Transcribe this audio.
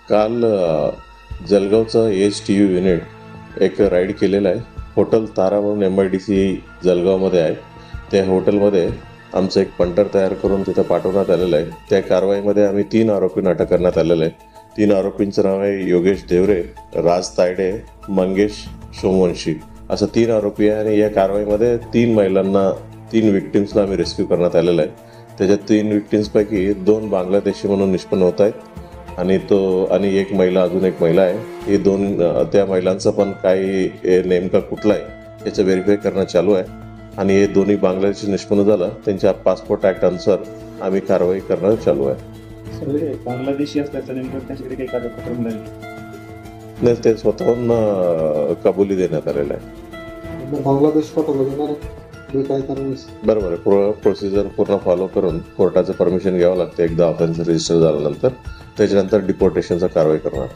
काल जळगावचं ASTU unit एक ride केलेलं आहे. हॉटेल तारा म्हणून MIDC जळगावमध्ये आहे. त्या हॉटेलमध्ये आमचं एक पंटर तयार करून तिथं पाठवण्यात आलेलं आहे. त्या कारवाईमध्ये आम्ही 3 आरोपींना अटक करण्यात आलेलं आहे. 3 आरोपींचं नाव आहे योगेश देवरे, राज तायडे, मंगेश सोमवंशी असं 3 आरोपी आहे. आणि या कारवाईमध्ये 3 विक्टिम्सला आम्ही रेस्क्यू करण्यात आलेलं आहे. त्याच्या 3 विक्टिम्सपैकी 2 बांगलादेशी म्हणून निष्पन्न होत आहेत आणि एक महिला, अजून एक महिला आहे. हे 2 त्या महिलांचं पण काही नेमका कुठला आहे याचं व्हेरीफाय करणं चालू आहे. आणि हे दोन्ही बांगलादेशी निष्पन्न झालं, त्यांच्या पासपोर्ट ॲक्ट अनुसार आम्ही कारवाई करणं चालू आहे. बांगलादेशी असल्याचं नेमकं त्यांच्याकडे काही कागदपत्र मिळाली नाही, ते स्वतःहून कबुली देण्यात आलेलं आहे. बांगलादेश पाठवलं काय कारण बरोबर आहे. प्रोसिजर पूर्ण फॉलो करून कोर्टाचं परमिशन घ्यावं लागतं. एकदा ऑफेन्स रजिस्टर झाल्यानंतर त्याच्यानंतर डिपोर्टेशनचा कारवाई करणार.